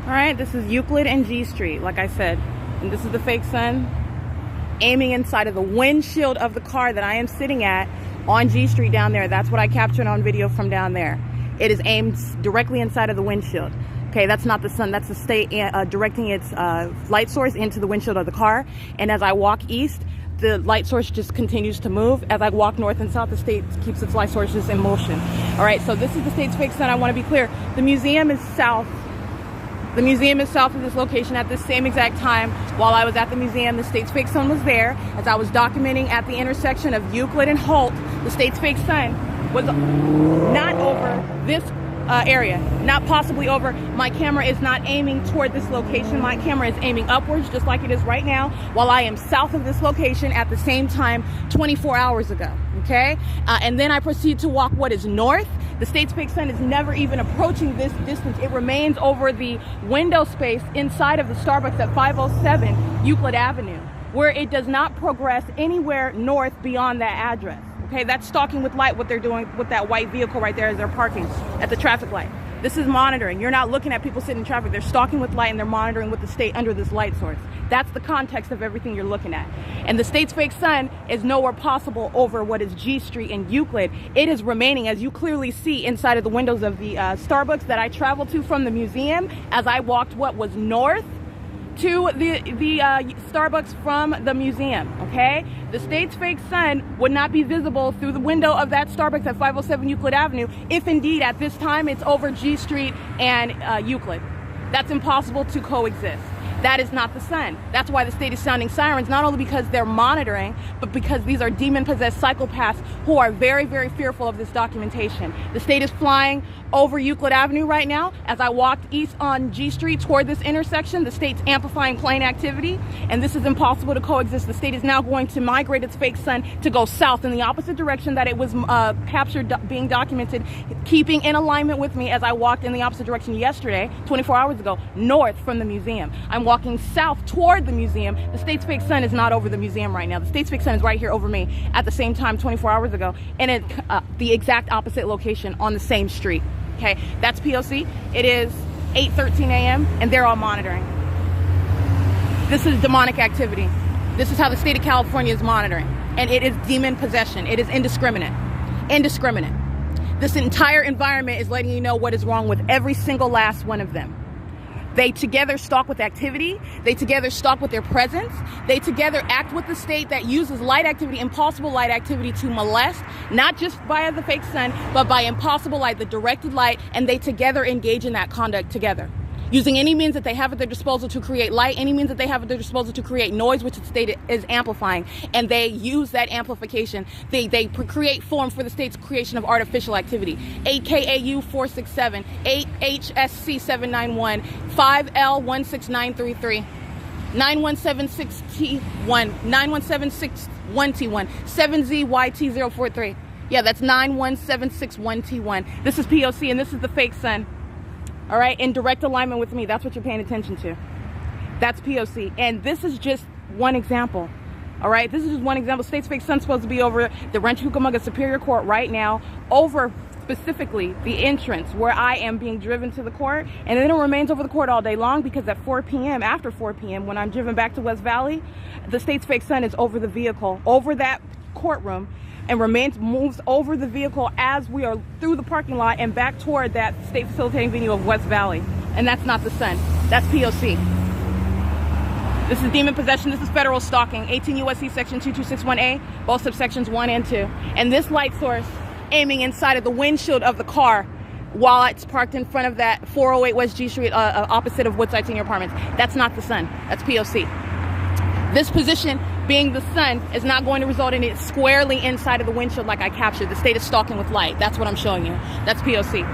All right, this is Euclid and G Street, like I said. And this is the fake sun aiming inside of the windshield of the car that I am sitting at on G Street down there. That's what I captured on video from down there. It is aimed directly inside of the windshield. Okay, that's not the sun, that's the state directing its light source into the windshield of the car. And as I walk east, the light source just continues to move. As I walk north and south, the state keeps its light sources in motion. All right, so this is the state's fake sun. I want to be clear. The museum is south. The museum is south of this location. At this same exact time, while I was at the museum, the state's fake sun was there. As I was documenting at the intersection of Euclid and Holt, the state's fake sun was not over this area, not possibly over. My camera is not aiming toward this location. My camera is aiming upwards, just like it is right now, while I am south of this location at the same time 24 hours ago. Okay, and then I proceed to walk what is north. The state's fake sun is never even approaching this distance. It remains over the window space inside of the Starbucks at 507 Euclid Avenue, where it does not progress anywhere north beyond that address. Okay, that's stalking with light, what they're doing with that white vehicle right there as they're parking at the traffic light. This is monitoring. You're not looking at people sitting in traffic. They're stalking with light and they're monitoring with the state under this light source. That's the context of everything you're looking at. And the state's fake sun is nowhere possible over what is G Street and Euclid. It is remaining, as you clearly see, inside of the windows of the Starbucks that I traveled to from the museum as I walked what was north to the Starbucks from the museum. Okay, the state's fake sun would not be visible through the window of that Starbucks at 507 Euclid Avenue if indeed at this time it's over G Street and Euclid. That's impossible to coexist. That is not the sun. That's why the state is sounding sirens, not only because they're monitoring, but because these are demon-possessed psychopaths who are very, very fearful of this documentation. The state is flying over Euclid Avenue right now. As I walked east on G Street toward this intersection, the state's amplifying plane activity, and this is impossible to coexist. The state is now going to migrate its fake sun to go south in the opposite direction that it was captured being documented, keeping in alignment with me as I walked in the opposite direction yesterday, 24 hours ago, north from the museum. I'm walking south toward the museum. The state's fake sun is not over the museum right now. The state's fake sun is right here over me at the same time 24 hours ago, and at the exact opposite location on the same street. Okay, that's P.O.C. It is 8:13 a.m. and they're all monitoring. This is demonic activity. This is how the state of California is monitoring. And it is demon possession. It is indiscriminate. Indiscriminate. This entire environment is letting you know what is wrong with every single last one of them. They together stalk with activity. They together stalk with their presence. They together act with the state that uses light activity, impossible light activity, to molest, not just via the fake sun, but by impossible light, the directed light, and they together engage in that conduct together. Using any means that they have at their disposal to create light, any means that they have at their disposal to create noise, which the state is amplifying, and they use that amplification. They create form for the state's creation of artificial activity. 8KAU 467, 8HSC 791, 5L16933, 9176T1, 9176-1T1, 7ZYT043. Yeah, that's 91761T1. This is P.O.C. and this is the fake sun. All right, in direct alignment with me. That's what you're paying attention to. That's P.O.C. And this is just one example. All right, this is just one example. State's fake sun's supposed to be over the Rancho Cucamonga Superior Court right now, over specifically the entrance where I am being driven to the court. And then it remains over the court all day long because at 4 p.m., after 4 p.m., when I'm driven back to West Valley, the state's fake sun is over the vehicle, over that courtroom, and moves over the vehicle as we are through the parking lot and back toward that state facilitating venue of West Valley. And that's not the sun. That's P.O.C. This is demon possession. This is federal stalking. 18 U.S.C. section 2261A, both subsections 1 and 2. And this light source aiming inside of the windshield of the car while it's parked in front of that 408 West G Street, opposite of Woodside Senior Apartments. That's not the sun. That's P.O.C. This position, being the sun, is not going to result in it squarely inside of the windshield like I captured. The state is stalking with light. That's what I'm showing you. That's P.O.C.